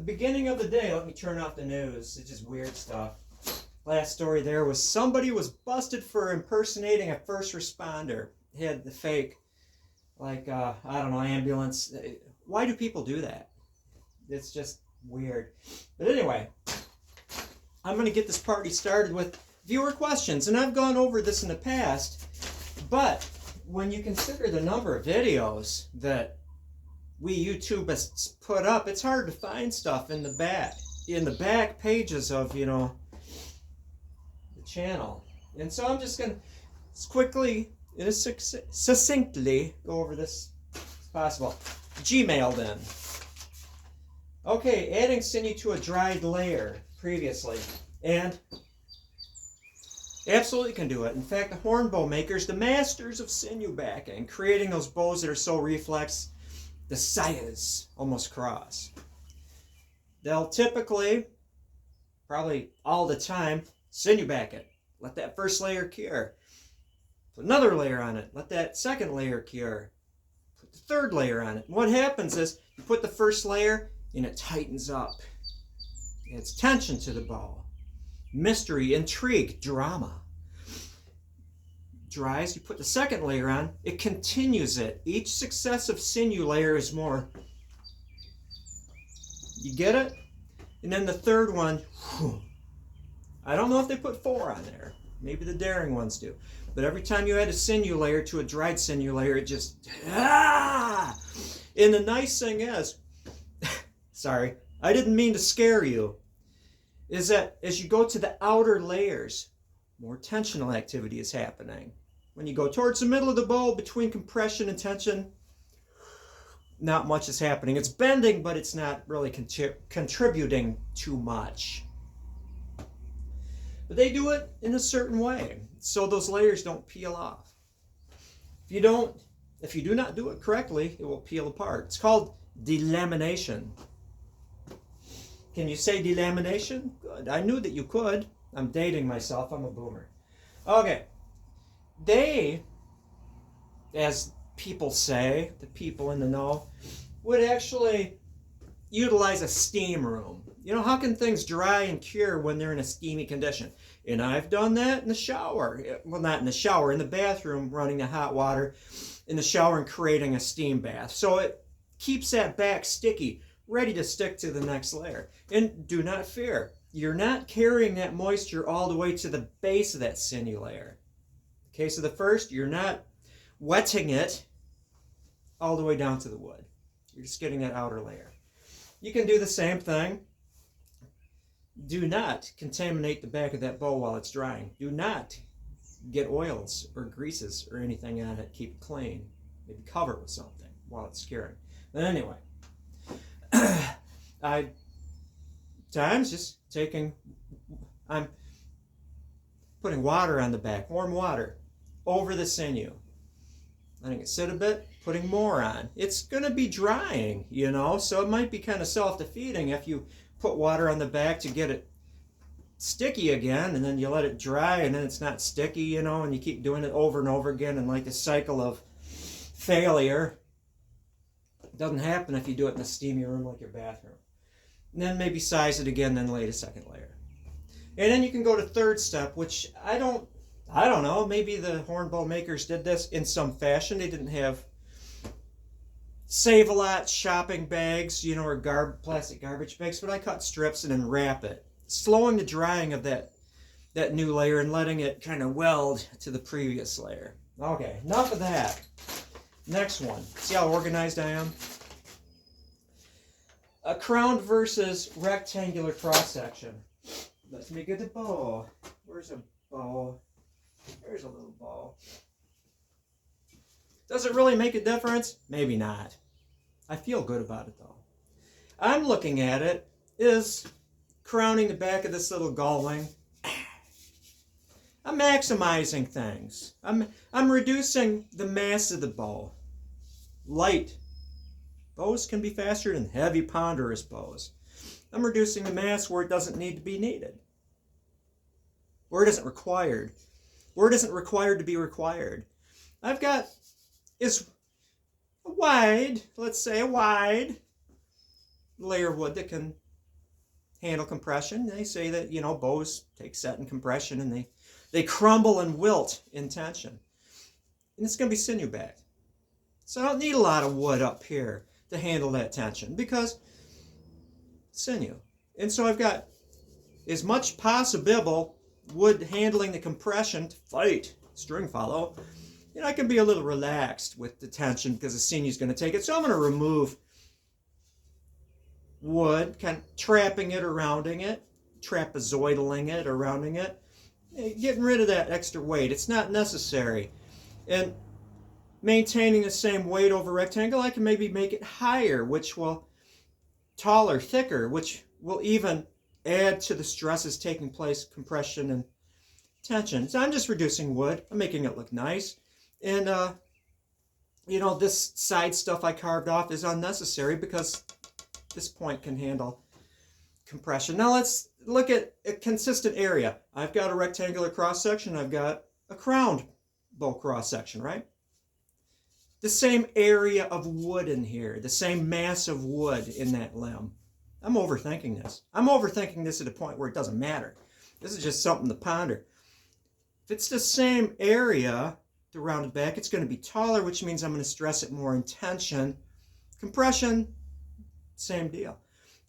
the beginning of the day, let me turn off the news. It's just weird stuff. Last story there was somebody was busted for impersonating a first responder. He had the fake, like, I don't know, ambulance. Why do people do that? It's just weird. But anyway, I'm going to get this party started with viewer questions. And I've gone over this in the past, but when you consider the number of videos that we YouTubers put up, it's hard to find stuff in the back pages of, you know, the channel. And so I'm just going to quickly and as succinctly go over this as possible. Gmail then. Okay, adding Sinew to a dried layer previously. And absolutely can do it. In fact, the horn bow makers, the masters of sinew backing, creating those bows that are so reflex, the sayas almost cross. They'll typically, probably all the time, sinew back it. Let that first layer cure. Put another layer on it. Let that second layer cure. Put the third layer on it. And what happens is, you put the first layer and it tightens up. It's tension to the bow. Mystery, intrigue, drama. Dries, you put the second layer on, it continues it. Each successive sinew layer is more. You get it? And then the third one, whew, I don't know if they put 4 on there. Maybe the daring ones do. But every time you add a sinew layer to a dried sinew layer, it just, ah! And the nice thing is, sorry, I didn't mean to scare you, is that as you go to the outer layers, more tensional activity is happening. When you go towards the middle of the bow, between compression and tension, not much is happening. It's bending, but it's not really contributing too much. But they do it in a certain way, so those layers don't peel off. If you do not do it correctly, it will peel apart. It's called delamination. Can you say delamination? Good. I knew that you could. I'm dating myself. I'm a boomer. Okay. They, as people say, the people in the know, would actually utilize a steam room. You know, how can things dry and cure when they're in a steamy condition? And I've done that in the shower. Well, not in the shower, in the bathroom, running the hot water in the shower and creating a steam bath. So it keeps that back sticky, ready to stick to the next layer. And do not fear, you're not carrying that moisture all the way to the base of that sinew layer. In the case of the first, you're not wetting it all the way down to the wood. You're just getting that outer layer. You can do the same thing. Do not contaminate the back of that bow while it's drying. Do not get oils or greases or anything on it. Keep it clean. Maybe cover it with something while it's curing. But anyway, I'm putting water on the back, warm water, over the sinew. Letting it sit a bit, putting more on. It's going to be drying, you know, so it might be kind of self-defeating if you put water on the back to get it sticky again, and then you let it dry, and then it's not sticky, you know, and you keep doing it over and over again, and like a cycle of failure. It doesn't happen if you do it in a steamy room like your bathroom. And then maybe size it again, then lay a second layer. And then you can go to third step, which I don't know, maybe the hornbow makers did this in some fashion. They didn't have Save-A-Lot shopping bags, you know, or plastic garbage bags, but I cut strips and then wrap it, slowing the drying of that new layer and letting it kind of weld to the previous layer. Okay, enough of that. Next one. See how organized I am? A crowned versus rectangular cross-section. Let me get the bow. Where's a bow? There's a little bow. Does it really make a difference? Maybe not. I feel good about it though. I'm looking at it is crowning the back of this little gull wing. I'm maximizing things. I'm reducing the mass of the bow. Light bows can be faster than heavy ponderous bows. I'm reducing the mass where it doesn't need to be needed. Where it isn't required. Where it isn't required to be required. I've got is a wide, let's say a wide layer of wood that can handle compression. They say that, you know, bows take set in compression and they crumble and wilt in tension. And it's going to be sinew backed. So I don't need a lot of wood up here to handle that tension because sinew. And so I've got as much possible wood handling the compression to fight string follow. You know, I can be a little relaxed with the tension because the sinew is going to take it. So I'm going to remove wood, kind of trapping it or rounding it, trapezoidaling it or rounding it, getting rid of that extra weight. It's not necessary. And maintaining the same weight over rectangle, I can maybe make it higher, which will, taller, thicker, which will even add to the stresses taking place, compression and tension. So I'm just reducing wood. I'm making it look nice. And, you know, this side stuff I carved off is unnecessary because this point can handle compression. Now let's look at a consistent area. I've got a rectangular cross section. I've got a crowned bow cross section, right? The same area of wood in here, the same mass of wood in that limb. I'm overthinking this. I'm overthinking this at a point where it doesn't matter. This is just something to ponder. If it's the same area, the rounded back, it's going to be taller, which means I'm going to stress it more in tension. Compression, same deal.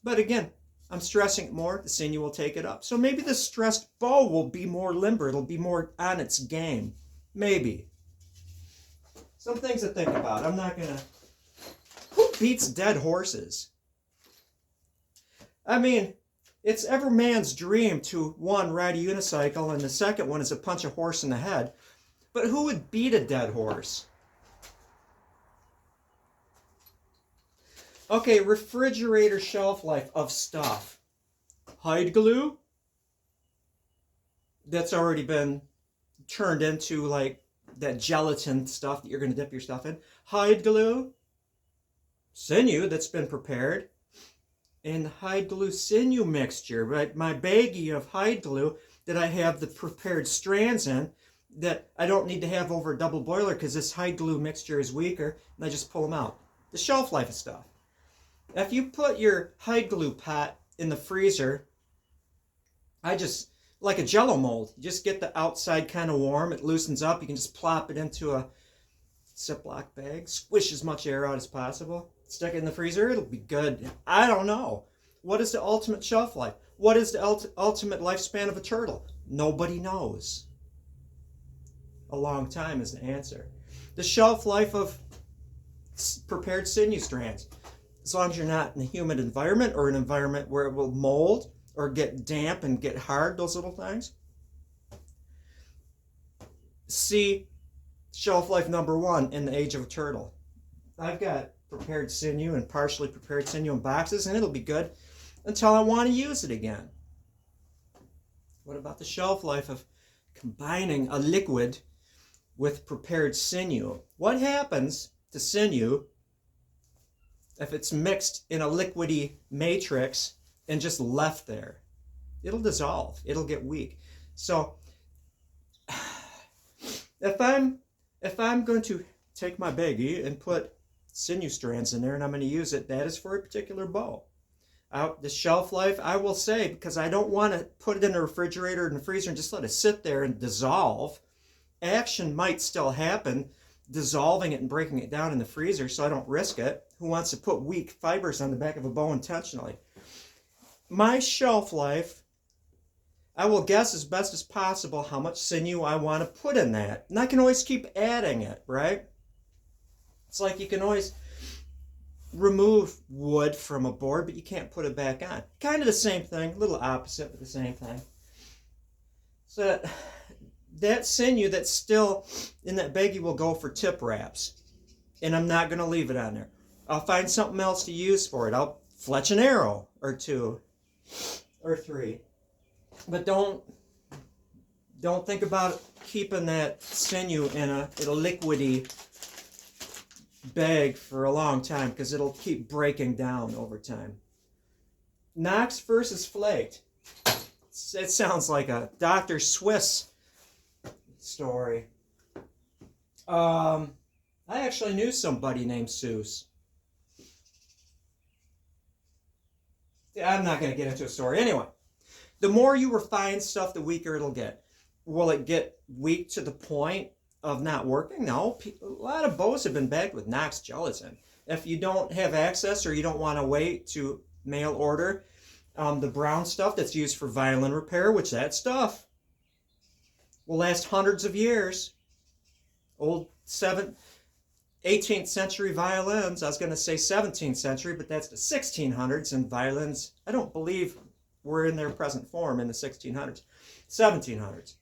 But again, I'm stressing it more, the sinew will take it up. So maybe the stressed bow will be more limber. It'll be more on its game. Maybe. Some things to think about. I'm not going to... Who beats dead horses? I mean, it's every man's dream to, one, ride a unicycle, and the second one is to punch a horse in the head. But who would beat a dead horse? Okay, refrigerator shelf life of stuff. Hide glue. That's already been turned into like that gelatin stuff that you're going to dip your stuff in. Hide glue. Sinew that's been prepared. And hide glue sinew mixture, right? My baggie of hide glue that I have the prepared strands in that I don't need to have over a double boiler because this hide glue mixture is weaker and I just pull them out. The shelf life of stuff. If you put your hide glue pot in the freezer, I just, like a Jello mold, you just get the outside kind of warm, it loosens up, you can just plop it into a Ziploc bag, squish as much air out as possible, stick it in the freezer, it'll be good. I don't know. What is the ultimate shelf life? What is the ultimate lifespan of a turtle? Nobody knows. A long time is the answer. The shelf life of prepared sinew strands. As long as you're not in a humid environment or an environment where it will mold or get damp and get hard, those little things. See shelf life number 1 in the age of a turtle. I've got prepared sinew and partially prepared sinew in boxes, and it'll be good until I want to use it again. What about the shelf life of combining a liquid with prepared sinew? What happens to sinew if it's mixed in a liquidy matrix and just left there? It'll dissolve. It'll get weak. So if I'm going to take my baggie and put sinew strands in there and I'm going to use it, that is for a particular bow. The shelf life, I will say, because I don't want to put it in the refrigerator or in the freezer and just let it sit there and dissolve. Action might still happen, dissolving it and breaking it down in the freezer, so I don't risk it. Who wants to put weak fibers on the back of a bow intentionally? My shelf life, I will guess as best as possible how much sinew I want to put in that. And I can always keep adding it, right? It's like you can always remove wood from a board, but you can't put it back on. Kind of the same thing, a little opposite, but the same thing. So that sinew that's still in that baggie will go for tip wraps. And I'm not going to leave it on there. I'll find something else to use for it. I'll fletch an arrow or 2 or 3. But don't think about keeping that sinew in a liquidy bag for a long time because it'll keep breaking down over time. Knox versus flaked. It sounds like a Dr. Swiss story. I actually knew somebody named Seuss. I'm not going to get into a story. Anyway, the more you refine stuff, the weaker it'll get. Will it get weak to the point of not working? No. A lot of bows have been bagged with Knox gelatin. If you don't have access or you don't want to wait to mail order the brown stuff that's used for violin repair, which that stuff will last hundreds of years. Old 18th century violins, I was going to say 17th century, but that's the 1600s, and violins, I don't believe were in their present form in the 1600s, 1700s.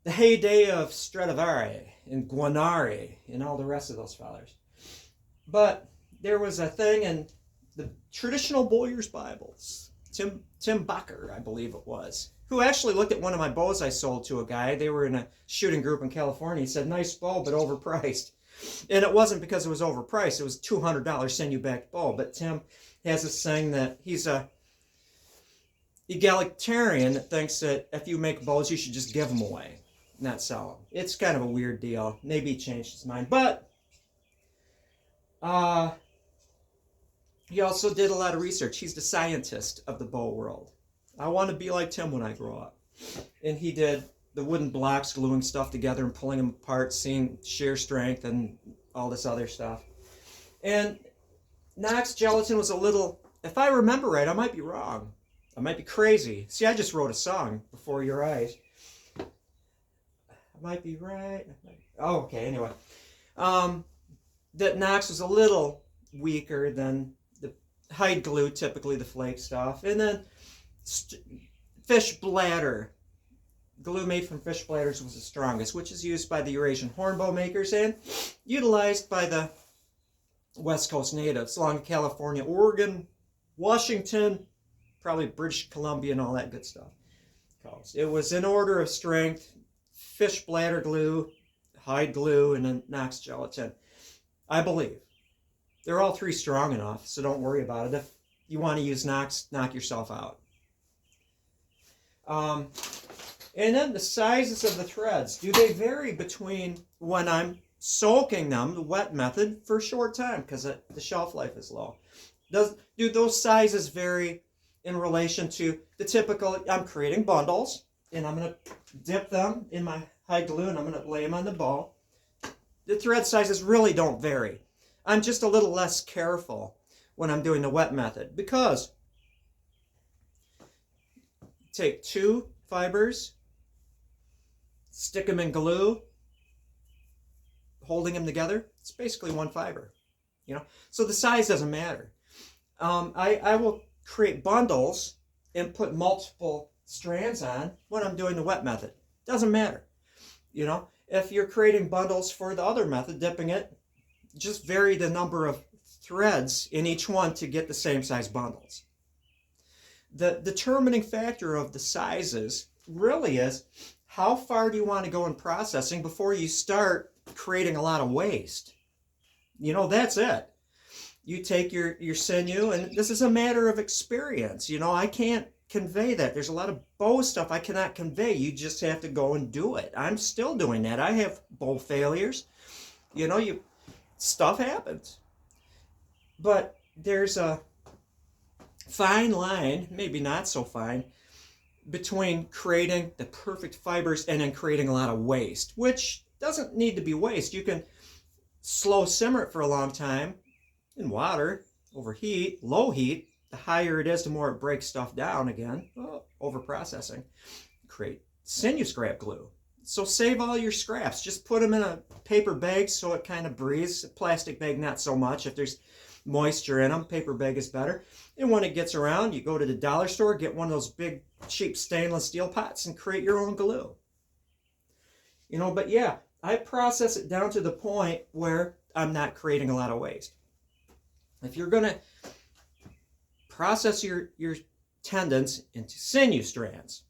The heyday of Stradivari and Guarneri and all the rest of those fellers. But there was a thing in the traditional Bowyer's Bibles, Tim Bucker, I believe it was, who actually looked at one of my bows I sold to a guy. They were in a shooting group in California. He said, nice bow, but overpriced. And it wasn't because it was overpriced. It was $200 Sinew backed bow. But Tim has this saying that he's a egalitarian that thinks that if you make bows, you should just give them away, not sell them. It's kind of a weird deal. Maybe he changed his mind. But he also did a lot of research. He's the scientist of the bow world. I want to be like Tim when I grow up. And he did the wooden blocks, gluing stuff together and pulling them apart, seeing shear strength and all this other stuff. And Knox gelatin was a little, if I remember right, I might be wrong. I might be crazy. See, I just wrote a song before your eyes. I might be right. Oh, okay, anyway. That Knox was a little weaker than the hide glue, typically the flake stuff. And then fish bladder. Glue made from fish bladders was the strongest, which is used by the Eurasian hornbow makers and utilized by the West Coast natives along California, Oregon, Washington, probably British Columbia and all that good stuff. It was in order of strength: fish bladder glue, hide glue, and then Knox gelatin. I believe. They're all three strong enough, so don't worry about it. If you want to use Knox, knock yourself out. And then the sizes of the threads. Do they vary between when I'm soaking them, the wet method, for a short time because the shelf life is low? Do those sizes vary in relation to the typical, I'm creating bundles, and I'm going to dip them in my hide glue, and I'm going to lay them on the bow. The thread sizes really don't vary. I'm just a little less careful when I'm doing the wet method because take two fibers, stick them in glue, holding them together. It's basically one fiber, So the size doesn't matter. I will create bundles and put multiple strands on when I'm doing the wet method. Doesn't matter. If you're creating bundles for the other method, dipping it, just vary the number of threads in each one to get the same size bundles. The determining factor of the sizes really is how far do you want to go in processing before you start creating a lot of waste. That's it. You take your sinew, and this is a matter of experience. I can't convey that. There's a lot of bow stuff I cannot convey. You just have to go and do it. I'm still doing that. I have bow failures. Stuff happens. But there's a fine line, maybe not so fine, between creating the perfect fibers and then creating a lot of waste, which doesn't need to be waste. You can slow simmer it for a long time in water, overheat, low heat. The higher it is, the more it breaks stuff down again. Over processing. Create sinew scrap glue. So save all your scraps. Just put them in a paper bag so it kind of breathes. A plastic bag, not so much. If there's moisture in them, paper bag is better. And when it gets around, you go to the dollar store, get one of those big, cheap stainless steel pots and create your own glue. But yeah, I process it down to the point where I'm not creating a lot of waste. If you're going to process your tendons into sinew strands,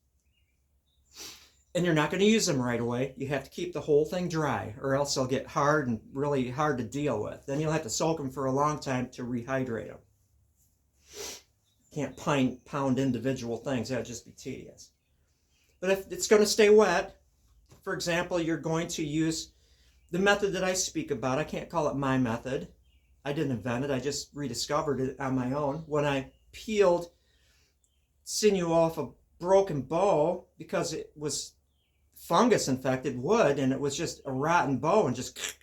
and you're not going to use them right away, you have to keep the whole thing dry, or else they'll get hard and really hard to deal with. Then you'll have to soak them for a long time to rehydrate them. Can't pound individual things. That would just be tedious. But if it's going to stay wet, for example, you're going to use the method that I speak about. I can't call it my method. I didn't invent it. I just rediscovered it on my own when I peeled sinew off a broken bow because it was fungus infected wood and it was just a rotten bow, and just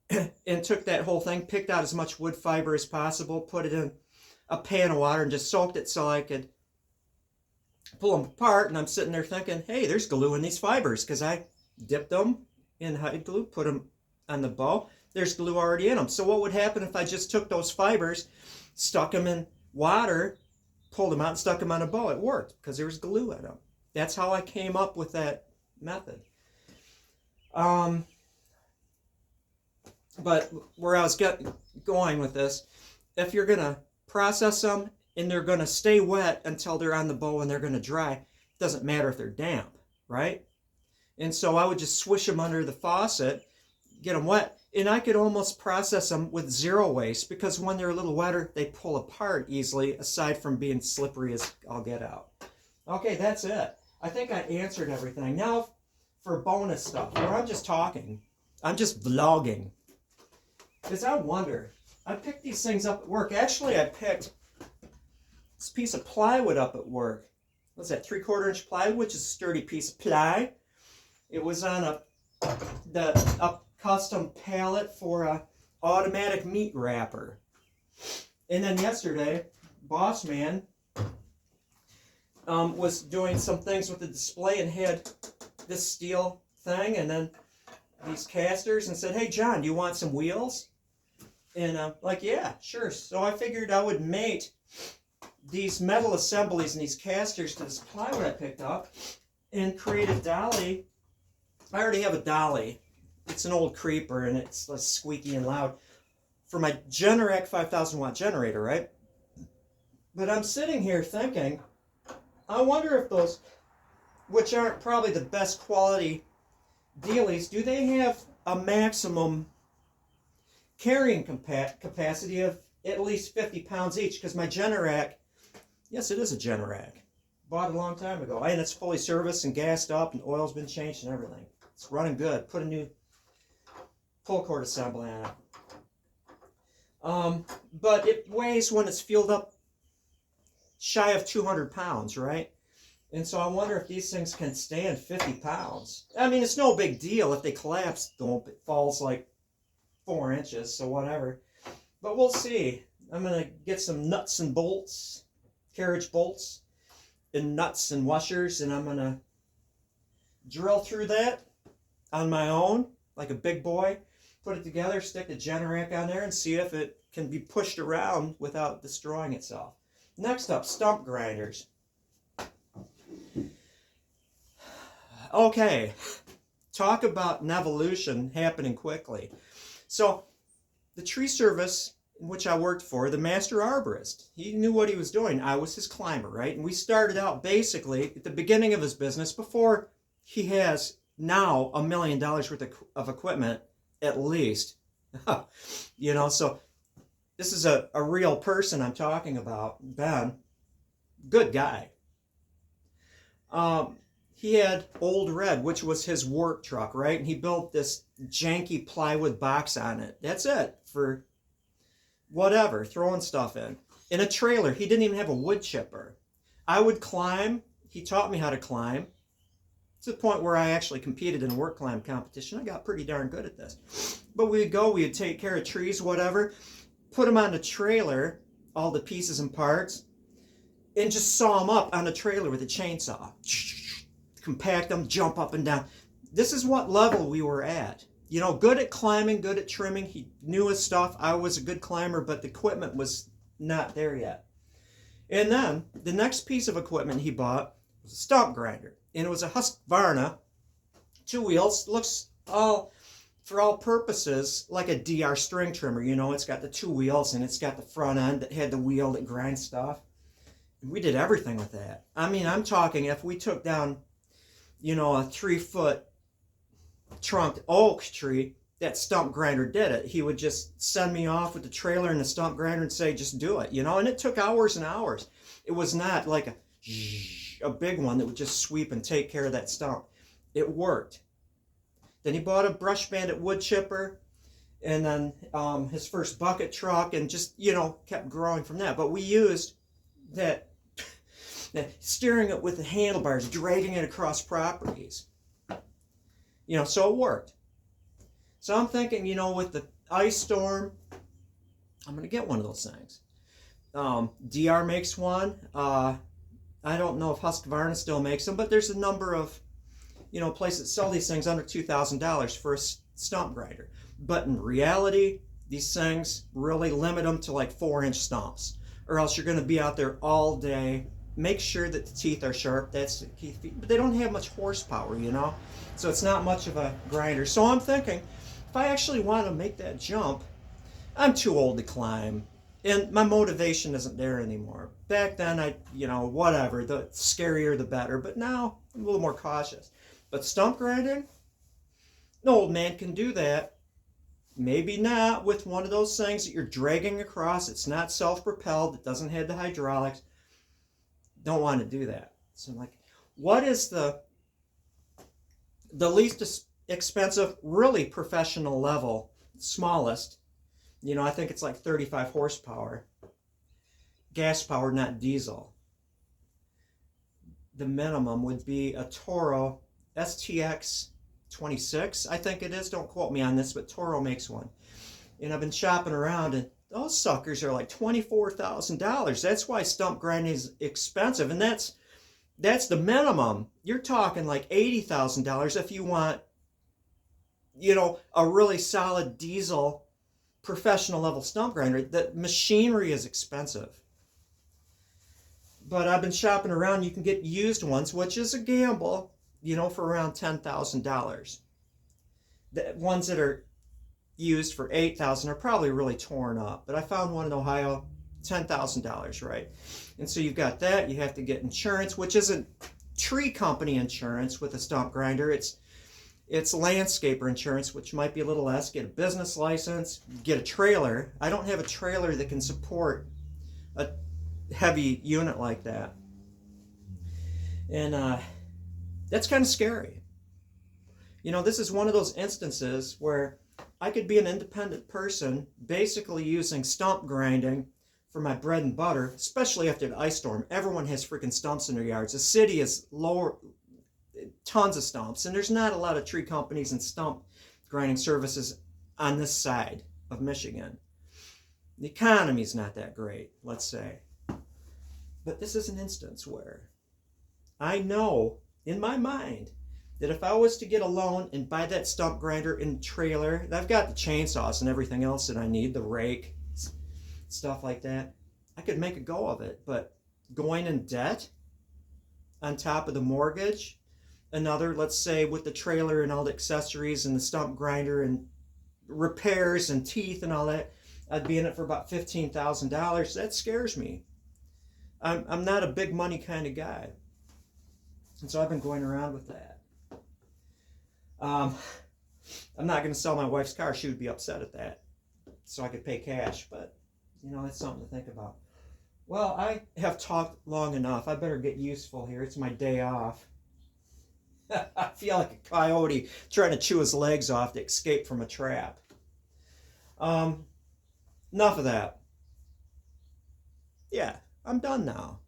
and took that whole thing, picked out as much wood fiber as possible, put it in a pan of water and just soaked it so I could pull them apart. And I'm sitting there thinking, hey, there's glue in these fibers, because I dipped them in hide glue, put them on the bow. There's glue already in them. So what would happen if I just took those fibers, stuck them in water, pulled them out and stuck them on a bow? It worked because there was glue in them. That's how I came up with that method. But where I was going with this, if you're going to process them and they're going to stay wet until they're on the bow and they're going to dry, it doesn't matter if they're damp, right? And so I would just swish them under the faucet, get them wet, and I could almost process them with zero waste, because when they're a little wetter, they pull apart easily, aside from being slippery as I'll get out. Okay, that's it. I think I answered everything. Now for bonus stuff, where I'm just talking. I'm just vlogging. Because I wonder, I picked these things up at work. Actually, I picked this piece of plywood up at work. What's that, 3/4 inch plywood, which is a sturdy piece of ply. It was on a custom pallet for a automatic meat wrapper. And then yesterday, boss man was doing some things with the display and had this steel thing and then these casters, and said, hey John, do you want some wheels? And I'm like, yeah, sure. So I figured I would mate these metal assemblies and these casters to this plywood I picked up and create a dolly. I already have a dolly. It's an old creeper and it's less squeaky and loud for my Generac 5,000 watt generator, right? But I'm sitting here thinking, I wonder if those, which aren't probably the best quality dealies, do they have a maximum carrying capacity of at least 50 pounds each? Because my Generac, yes, it is a Generac. Bought it a long time ago. And it's fully serviced and gassed up and oil's been changed and everything. It's running good. Put a new pull cord assembly on it. But it weighs, when it's fueled up, shy of 200 pounds, right? And so I wonder if these things can stand 50 pounds. I mean, it's no big deal. If they collapse, it falls like 4 inches, so whatever. But we'll see. I'm going to get some nuts and bolts, carriage bolts, and nuts and washers, and I'm going to drill through that on my own, like a big boy, put it together, stick the Generac on there, and see if it can be pushed around without destroying itself. Next up, stump grinders. Okay, talk about an evolution happening quickly. So, the tree service in which I worked for, the master arborist, he knew what he was doing. I was his climber, right? And we started out basically at the beginning of his business, before he has now $1 million worth of equipment, at least. You know, so this is a real person I'm talking about, Ben. Good guy. He had Old Red, which was his work truck, right? And he built this janky plywood box on it. That's it, for whatever, throwing stuff in. In a trailer, he didn't even have a wood chipper. I would climb. He taught me how to climb. To the point where I actually competed in a work climb competition. I got pretty darn good at this. But we'd go, we'd take care of trees, whatever, put them on the trailer, all the pieces and parts, and just saw them up on the trailer with a chainsaw. Compact them, jump up and down. This is what level we were at. You know, good at climbing, good at trimming. He knew his stuff. I was a good climber, but the equipment was not there yet. And then the next piece of equipment he bought was a stump grinder. And it was a Husqvarna, 2 wheels. Looks for all purposes like a DR string trimmer. You know, it's got the 2 wheels and it's got the front end that had the wheel that grinds stuff. And we did everything with that. I mean, I'm talking, if we took down, you know, a 3-foot trunked oak tree, that stump grinder did it. He would just send me off with the trailer and the stump grinder and say, just do it, you know. And it took hours and hours. It was not like a big one that would just sweep and take care of that stump. It worked. Then he bought a Brush Bandit wood chipper, And then his first bucket truck, and just, kept growing from that. But we used that, steering it with the handlebars, dragging it across properties. So it worked. So I'm thinking, with the ice storm, I'm going to get one of those things. DR makes one. I don't know if Husqvarna still makes them, but there's a number of, places that sell these things under $2,000 for a stump grinder. But in reality, these things really limit them to like 4-inch stumps, or else you're going to be out there all day. Make sure that the teeth are sharp. That's the key. But they don't have much horsepower, so it's not much of a grinder. So I'm thinking, if I actually want to make that jump, I'm too old to climb, and my motivation isn't there anymore. Back then, whatever, the scarier the better, but now I'm a little more cautious. But stump grinding, an old man can do that. Maybe not with one of those things that you're dragging across. It's not self-propelled. It doesn't have the hydraulics. Don't want to do that. So I'm like, what is the least expensive, really professional level, smallest? I think it's like 35 horsepower. Gas powered, not diesel. The minimum would be a Toro STX 26, I think it is. Don't quote me on this, but Toro makes one. And I've been shopping around, and those suckers are like $24,000. That's why stump grinding is expensive, and that's the minimum. You're talking like $80,000 if you want, a really solid diesel professional level stump grinder. The machinery is expensive. But I've been shopping around. You can get used ones, which is a gamble, for around $10,000. The ones that are used for $8,000 are probably really torn up. But I found one in Ohio, $10,000, right? And so you've got that. You have to get insurance, which isn't tree company insurance with a stump grinder. It's landscaper insurance, which might be a little less. Get a business license, get a trailer. I don't have a trailer that can support a heavy unit like that. And that's kind of scary. This is one of those instances where I could be an independent person, basically using stump grinding for my bread and butter, especially after the ice storm. Everyone has freaking stumps in their yards. The city is tons of stumps, and there's not a lot of tree companies and stump grinding services on this side of Michigan. The economy's not that great, let's say. But this is an instance where I know in my mind that if I was to get a loan and buy that stump grinder and trailer, and I've got the chainsaws and everything else that I need, the rake, stuff like that, I could make a go of it. But going in debt on top of the mortgage, another, let's say with the trailer and all the accessories and the stump grinder and repairs and teeth and all that, I'd be in it for about $15,000. That scares me. I'm not a big money kind of guy. And so I've been going around with that. I'm not going to sell my wife's car. She would be upset at that. So I could pay cash. But, that's something to think about. Well, I have talked long enough. I better get useful here. It's my day off. I feel like a coyote trying to chew his legs off to escape from a trap. Enough of that. Yeah, I'm done now.